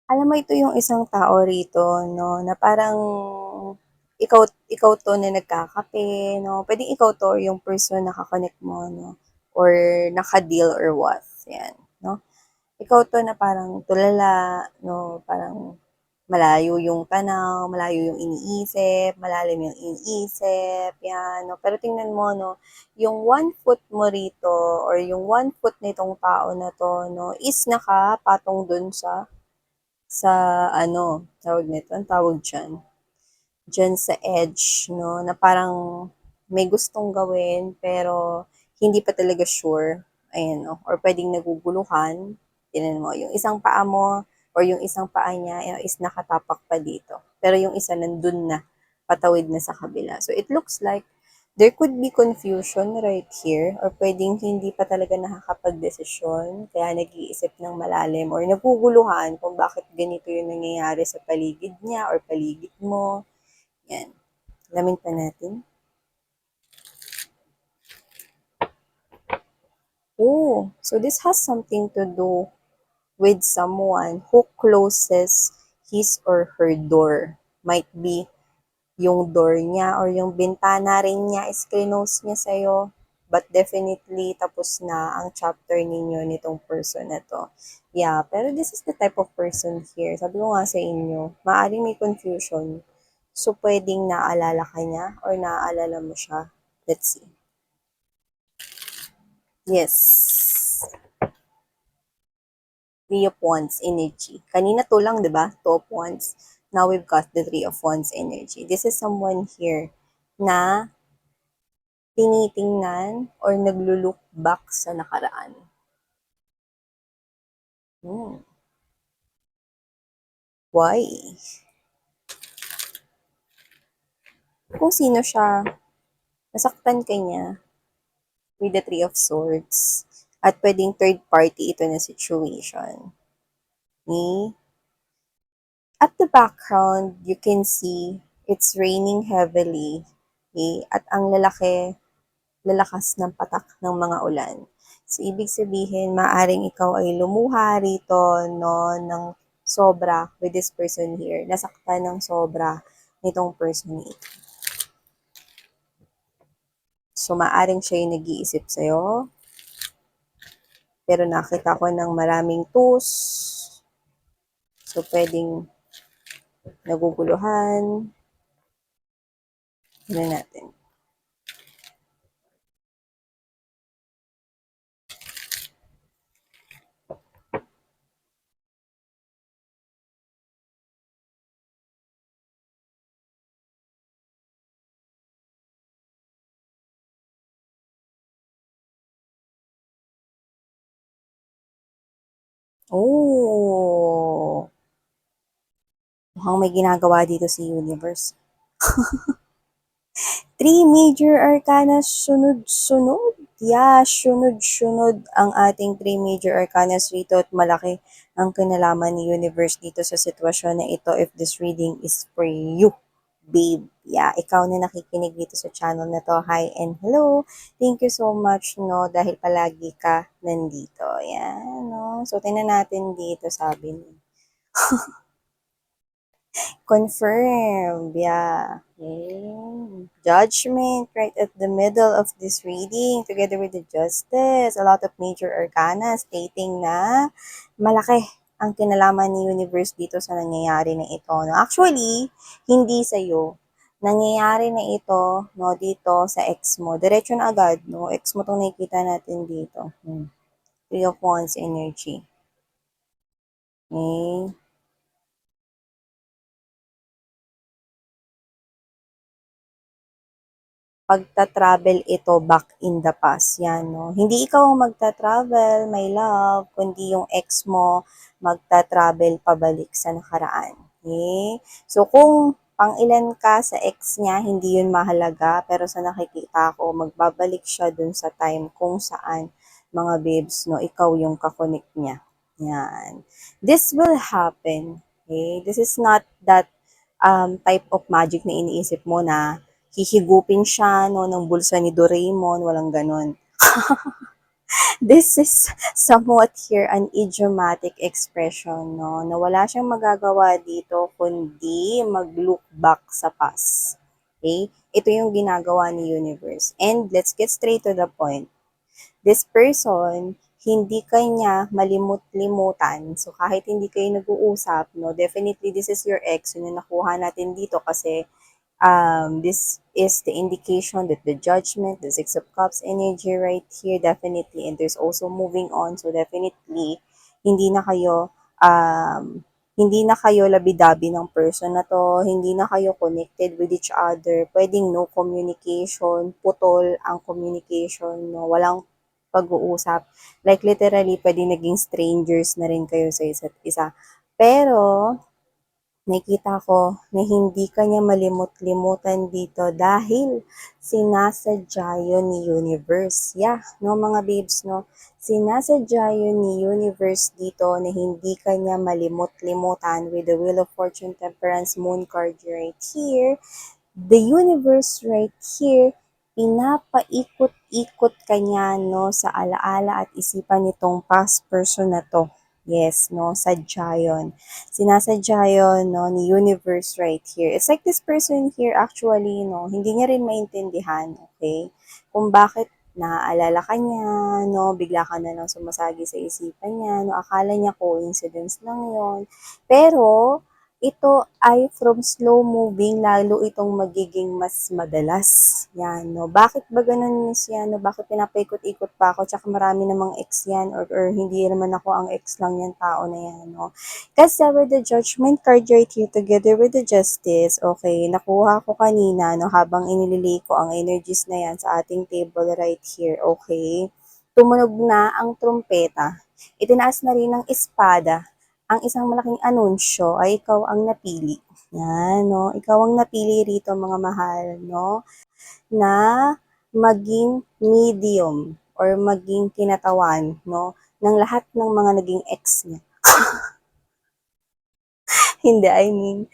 Alam mo ito yung isang tao rito 'no, na parang ikaw ikaw 'to na nagkakape 'no, puwedeng ikaw 'to or yung person na ka-connect mo 'no, or naka-deal or what, 'yan 'no. Ikaw 'to na parang tulala 'no, parang malayo yung tanaw, malayo yung iniisip, malalim yung iniisip, 'yan 'no. Pero tingnan mo 'no, yung one foot mo rito or yung one foot nitong tao na 'to 'no, is nakapatong dun sa ano, tawag nito, anong tawag diyan? Diyan sa edge 'no, na parang may gustong gawin pero hindi pa talaga sure, ayan 'no, or puwedeng naguguluhan. Tingnan mo, yung isang paa mo or yung isang paa niya is nakatapak pa dito, pero yung isa nandun na, patawid na sa kabila. So it looks like there could be confusion right here or puwedeng hindi pa talaga nakakapagdesisyon kaya nag-iisip ng malalim or naguguluhan kung bakit ganito yung nangyayari sa paligid niya or paligid mo, 'yan. Alamin pa natin. Oh, so this has something to do with someone who closes his or her door. Might be yung door niya or yung bintana rin niya is clinose niya sa'yo. But definitely, tapos na ang chapter ninyo nitong person na to. Yeah, pero this is the type of person here. Sabi ko nga sa inyo, maaaring may confusion. So, pwedeng naaalala ka niya or naaalala mo siya. Let's see. Yes. Three of Wands energy. Kanina to lang, di ba? Two of Wands. Now we've got the Three of Wands energy. This is someone here na tinitingnan or naglo-look back sa nakaraan. Hmm. Why? Kung sino siya, nasaktan ka niya with the Three of Swords. At pwedeng third party ito na situation. Okay? At the background, you can see it's raining heavily. Okay? At ang lalakas ng patak ng mga ulan. So, ibig sabihin, maaring ikaw ay lumuha rito, no, ng sobra with this person here. Nasaktan ng sobra nitong person ito. So, maaring siya yung nag-iisip sa'yo. Pero nakita ko ng maraming twos. So, pwedeng naguguluhan. Ano natin. Oh! Mukhang may ginagawa dito si Universe. Three major arcana sunod-sunod. Yeah, sunod-sunod ang ating three major arcanas rito at malaki ang kinalaman ni Universe dito sa sitwasyon na ito if this reading is for you, babe. Yeah, ikaw na nakikinig dito sa channel na to. Hi and hello. Thank you so much, no, dahil palagi ka nandito. Yan, no. So, tingnan natin dito, sabi ni confirmed, yeah. Okay. Judgment right at the middle of this reading together with the Justice. A lot of major arcana stating na malaki ang kinalaman ni Universe dito sa nangyayari na ito. No? Actually, hindi sa'yo. Nangyayari na ito no, dito sa ex mo. Diretso na agad. No? Ex mo itong nakikita natin dito. Three of Wands energy. Okay. Pagta-travel ito back in the past, yan, no? Hindi ikaw ang magta-travel, my love, kundi yung ex mo magta-travel pabalik sa nakaraan. Okay? So, kung pang-ilan ka sa ex niya, hindi yun mahalaga, pero sa nakikita ko, magbabalik siya dun sa time kung saan, mga babes, no, ikaw yung kakonect niya. Yan. This will happen. Okay? This is not that type of magic na iniisip mo na hihigupin siya no, ng bulsa ni Doraemon, walang ganon. This is somewhat here an idiomatic expression, no? Na wala siyang magagawa dito kundi mag-look back sa past. Okay? Ito yung ginagawa ni universe. And let's get straight to the point. This person, hindi kanya malimut-limutan. So, kahit hindi kayo nag-uusap, no, definitely this is your ex. Yun yung nakuha natin dito kasi this is the indication that the judgment, the Six of Cups energy right here, definitely, and there's also moving on. So, definitely, hindi na kayo, hindi na kayo labi-dabi ng person na to, hindi na kayo connected with each other, pwedeng no communication, putol ang communication, no, walang pag-uusap. Like literally, pwedeng naging strangers na rin kayo sa isa't isa. Pero, nakita ko na hindi kanya malimot-limutan dito dahil sinasadya yun ni Universe. Yeah, no mga babes, no? Sinasadya yun ni Universe dito na hindi kanya malimot-limutan with the Wheel of Fortune, Temperance, Moon card right here. The universe right here, pinapaikot-ikot kanya no sa alaala at isipan nitong past person na to. Yes, no, sadya yun. Sinasadya yun, no, ni universe right here. It's like this person here actually, no, hindi niya rin maintindihan, okay? Kung bakit naaalala ka niya, no, bigla ka na lang sumasagi sa isipan niya, no, akala niya coincidence lang yon. Pero, ito ay from slow moving, lalo itong magiging mas madalas. Yan, no? Bakit ba ganun Miss yan? No? Bakit pinapaikot-ikot pa ako? Tsaka marami namang ex yan or hindi naman ako ang ex lang yan tao na yan, no? Kasi with the judgment card right here together with the justice, okay, nakuha ko kanina, no, habang inililay ko ang energies na yan sa ating table right here, okay? Tumunog na ang trumpeta. Itinaas na rin ng espada ang isang malaking anunsyo ay ikaw ang napili. Yan, no? Ikaw ang napili rito, mga mahal, no? Na maging medium or maging kinatawan, no? Ng lahat ng mga naging ex niya. Hindi, I mean,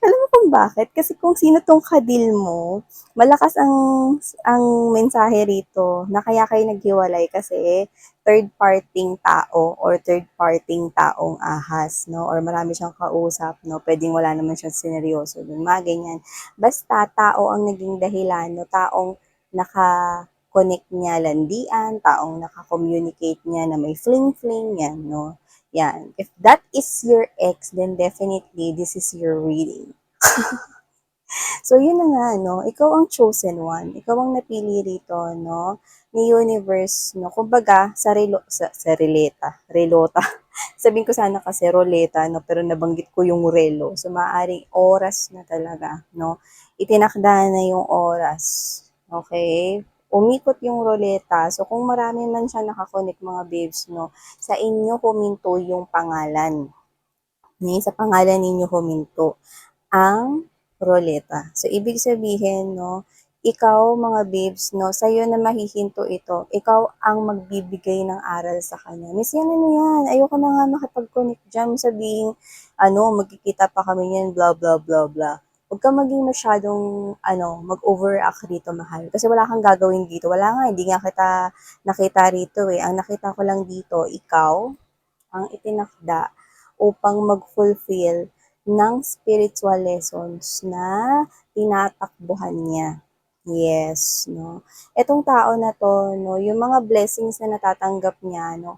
alam mo kung bakit? Kasi kung sino tong kadil mo, malakas ang mensahe rito na kaya kayo naghiwalay kasi third parting tao or third parting taong ahas, no? Or marami siyang kausap, no? Pwedeng wala naman siyang sineryoso dun, mga ganyan. Basta tao ang naging dahilan, no? Taong naka-connect niya landian, taong naka-communicate niya na may fling-fling, yan, no? Yan. If that is your ex, then definitely this is your reading. So, yun na nga, no? Ikaw ang chosen one. Ikaw ang napili rito, no? Ni universe, no? Kumbaga, relota. Sabihin ko sana kasi roleta, no? Pero nabanggit ko yung relo. So, maaaring oras na talaga, no? Itinakda na yung oras. Okay? Umikot yung roleta. So, kung marami man siya nakakonek mga babes, no? Sa inyo huminto yung pangalan. Sa pangalan ninyo huminto ang roleta. So, ibig sabihin, no, ikaw, mga babes, no, sa'yo na mahihinto ito. Ikaw ang magbibigay ng aral sa kanya. Miss, yan, ano yan? Ayoko na nga makipag-connect dyan. Sabihin, magkikita pa kami yan, blah, blah, blah, blah. Huwag ka maging masyadong, mag-overact dito, mahal. Kasi wala kang gagawin dito. Wala nga, hindi nga kita nakita rito eh. Ang nakita ko lang dito, ikaw, ang itinakda upang mag-fulfill ng spiritual lessons na tinatakbuhan niya. Yes, no. Etong tao na to, no, yung mga blessings na natatanggap niya, no,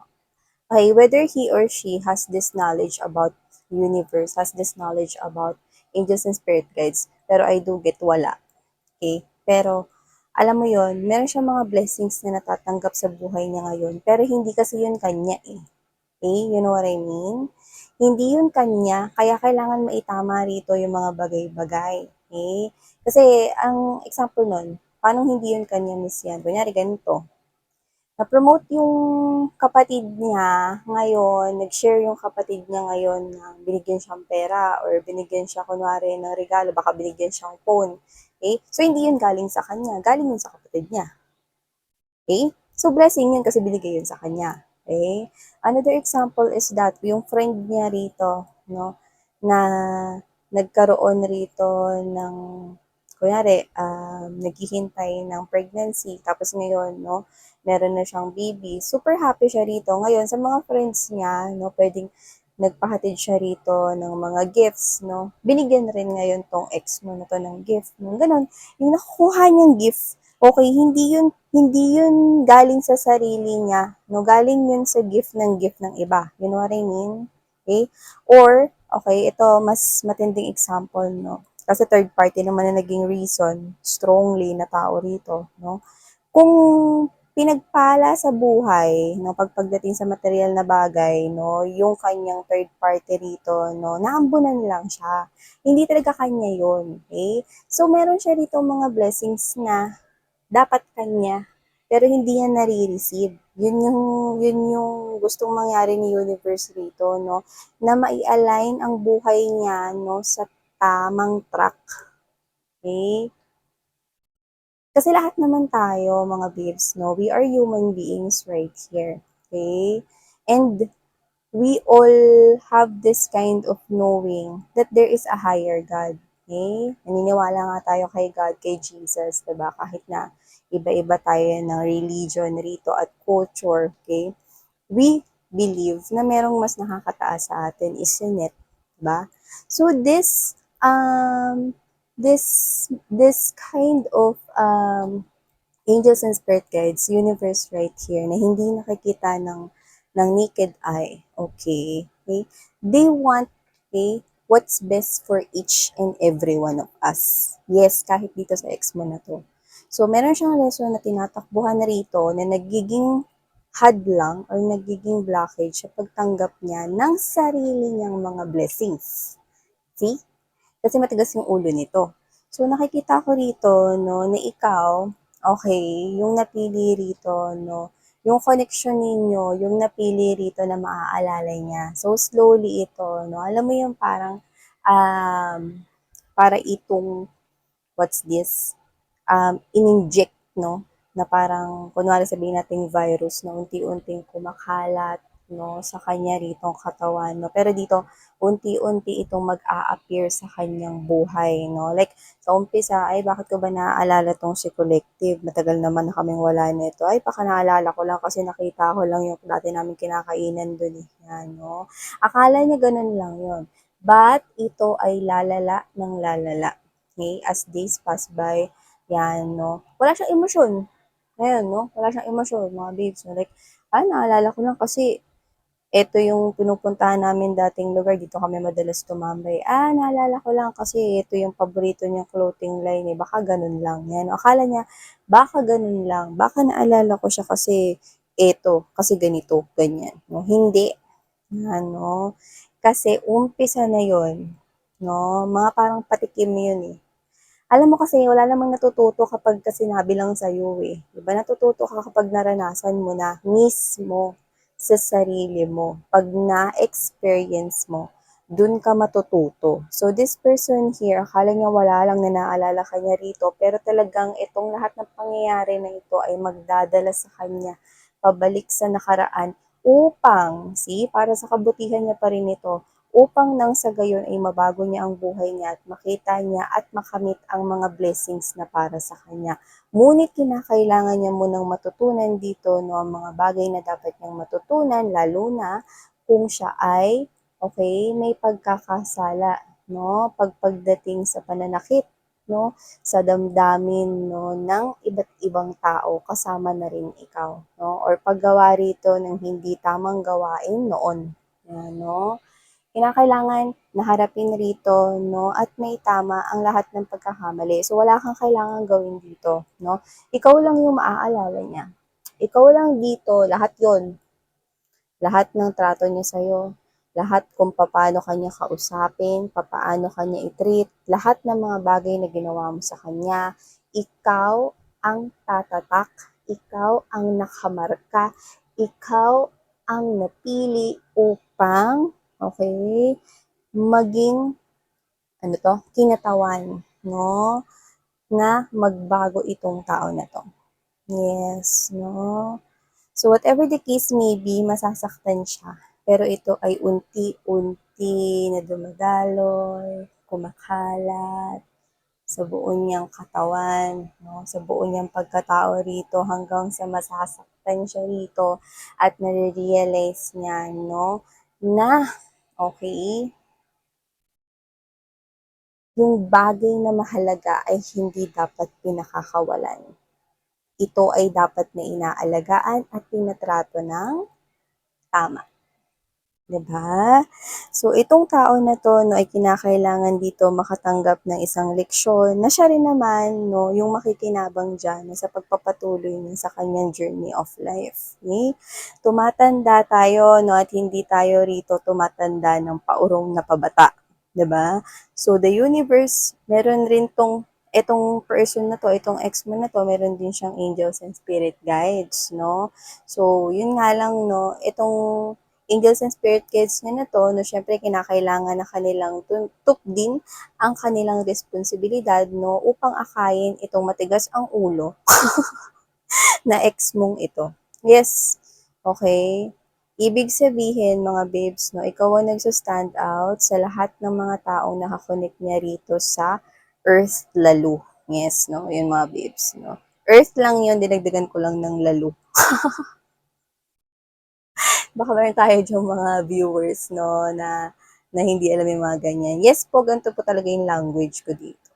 okay, whether he or she has this knowledge about universe, has this knowledge about angels and spirit guides, pero I do get wala. Okay? Pero, alam mo yon, meron siyang mga blessings na natatanggap sa buhay niya ngayon, pero hindi kasi yun kanya eh. Okay? You know what I mean? Hindi yun kanya, kaya kailangan maitama rito yung mga bagay-bagay. Okay? Kasi, ang example nun, paano hindi yun kanya, Miss Yan? Kunyari, ganito. Na-promote yung kapatid niya ngayon, nag-share yung kapatid niya ngayon na binigyan siyang pera or binigyan siya kunwari ng regalo, baka binigyan siyang phone. Okay? So, hindi yun galing sa kanya, galing yun sa kapatid niya. Okay? So, blessing yun kasi binigay yun sa kanya. Okay? Another example is that yung friend niya rito, no, na nagkaroon rito ng, kunyari, naghihintay ng pregnancy, tapos ngayon, no, meron na siyang baby, super happy siya rito. Ngayon, sa mga friends niya, no, pwedeng nagpahatid siya rito ng mga gifts, no? Binigyan rin ngayon tong ex mo na to ng gift, no? Ganon. Yung nakukuha niyang gift, okay, hindi yun galing sa sarili niya, no? Galing yun sa gift ng iba. You know what I mean? Okay? Or, okay, ito, mas matinding example, no? Kasi third party naman na naging reason, strongly na tao rito, no? Kung pinagpala sa buhay, no, pagdating sa material na bagay, no, yung kanyang third party rito, no, naambunan lang siya. Hindi talaga kanya yun, okay? So, meron siya rito mga blessings na dapat kanya, pero hindi niya nare-receive. Yun yung gustong mangyari ni universe rito, no, na mai-align ang buhay niya, no, sa tamang track, okay? Kasi lahat naman tayo, mga babes, no, we are human beings right here, okay? And we all have this kind of knowing that there is a higher God, okay? Naniniwala nga tayo kay God, kay Jesus, diba? Kahit na iba-iba tayo ng religion rito at culture, okay? We believe na merong mas nakakataas sa atin, isn't it? Diba? So this this kind of angels and spirit guides, universe right here, na hindi nakikita ng naked eye, okay? Okay? They want, okay, what's best for each and every one of us. Yes, kahit dito sa ex mo na to. So, meron siyang lesson na tinatakbuhan na rito na nagiging hadlang or nagiging blockage sa pagtanggap niya ng sarili niyang mga blessings. See? Kasi matigas yung ulo nito. So, nakikita ko rito, no, na ikaw, okay, yung napili rito, no, yung connection ninyo, yung napili rito na maaalala niya. So, slowly ito, no, alam mo yung parang, para itong, what's this, in-inject, no, na parang, kunwari sabihin natin virus na unti-unting kumakalat, no, sa kanya ritong katawan, no. Pero dito, unti-unti itong mag-a-appear sa kanyang buhay, no. Like, sa umpisa, ay, bakit ko ba naaalala tong si Collective? Matagal naman na kaming wala nito. Ay, baka naalala ko lang kasi nakita ko lang yung dati namin kinakainan dun, eh. Yan, no. Akala niya ganun lang yun. But, ito ay lalala ng lalala. Okay? As days pass by, yan, no. Wala siyang emosyon. Ngayon, no? Wala siyang emosyon, mga babes. No? Like, naalala ko lang kasi ito yung pinupuntahan namin dating lugar. Dito kami madalas tumambay. Naalala ko lang kasi ito yung paborito niyang clothing line. Eh. Baka ganun lang. Yan. Akala niya, baka ganun lang. Baka naalala ko siya kasi ito, kasi ganito, ganyan. No? Hindi. Ano? Kasi umpisa na yon, no? Mga parang patikim yun eh. Alam mo kasi wala namang natututo kapag sinabi lang sa'yo eh. Diba? Natututo ka kapag naranasan mo na mismo sa sarili mo. Pag na-experience mo, dun ka matututo. So this person here, akala niya wala lang na naalala kanya rito, pero talagang itong lahat ng pangyayari na ito ay magdadala sa kanya pabalik sa nakaraan upang, see, para sa kabutihan niya pa rin ito, upang nang sa gayon ay mabago niya ang buhay niya at makita niya at makamit ang mga blessings na para sa kanya. Ngunit kinakailangan niya munang matutunan dito, no, ang mga bagay na dapat niyang matutunan, lalo na kung siya ay, okay, may pagkakasala, no, pagdating sa pananakit, no, sa damdamin, no, ng iba't ibang tao, kasama na rin ikaw, no, or paggawa rito ng hindi tamang gawain noon, yan, no. Kinakailangan na harapin rito, no, at may tama ang lahat ng pagkakamali. So, wala kang kailangan gawin dito, no. Ikaw lang yung maaalala niya. Ikaw lang dito, lahat yon, lahat ng trato niya sa'yo, lahat kung paano kanya kausapin, paano kanya i-treat, lahat ng mga bagay na ginawa mo sa kanya, ikaw ang tatatak, ikaw ang nakamarka, ikaw ang napili upang, okay, maging, ano to, kinatawan, no, na magbago itong tao na to. Yes, no. So, whatever the case may be, masasaktan siya. Pero ito ay unti-unti na dumadaloy, kumakalat, sa buo niyang katawan, no? Sa buo niyang pagkatao rito hanggang sa masasaktan siya rito at nare-realize niya, no, na, okay, yung bagay na mahalaga ay hindi dapat pinakakawalan. Ito ay dapat na inaalagaan at tinatrato ng tama. 'Di ba? So, itong tao na 'to 'no, ay kinakailangan dito makatanggap ng isang leksyon na siya rin naman 'no, yung makikinabang diyan sa pagpapatuloy niya sa kanyang journey of life, okey? Tumatanda tayo 'no, at hindi tayo rito tumatanda ng paurong na pabata, 'di ba? So, the universe, meron rin 'tong person na 'to, itong ex mo na 'to, meron din siyang angels and spirit guides 'no. So, yun nga lang 'no, itong angels and spirit guides niya na 'to 'no, siyempre kinakailangan na kanilang din ang kanilang responsibilidad 'no, upang akayin itong matigas ang ulo na ex mong ito. Yes, okay. Ibig sabihin mga babes 'no, ikaw ang nagsa-stand out sa lahat ng mga taong naka-connect niya rito sa earth lalo. Yes 'no, yun mga babes 'no. Earth lang yun, dinagdagan ko lang ng lalo. Baka meron tayo diyang mga viewers 'no, na hindi alam yung mga ganyan. Yes po, ganito po talaga yung language ko dito.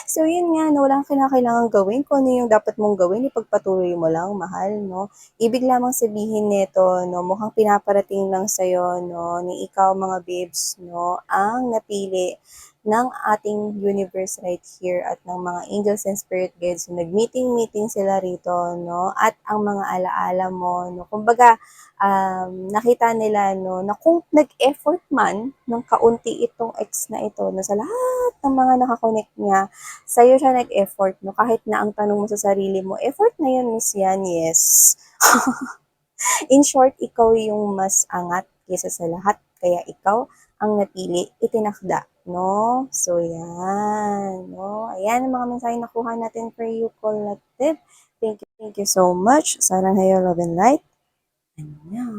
So, yun nga 'no, wala kang kinakailangang gawin, kung ano yung dapat mong gawin ipagpatuloy mo lang mahal 'no. Ibig lamang sabihin nito 'no, mukhang pinaparating lang sa'yo 'no, ni ikaw mga babes 'no, ang napili ng ating universe right here at ng mga angels and spirit guides. So, nag-meeting-meeting sila rito 'no, at ang mga alaala mo 'no, kumbaga, nakita nila 'no, na kung nag-effort man ng kaunti itong ex na ito 'no, sa lahat ng mga naka-connect niya, sa'yo siya nag-effort 'no, kahit na ang tanong mo sa sarili mo, effort na yun miss yan, yes. In short, ikaw yung mas angat kaysa sa lahat, kaya ikaw ang napili, itinakda, no? So, yan, no? Ayan ang mga mensahe nakuha natin for you, collective. Thank you so much. Sana ngayon, love and light. Annyeong.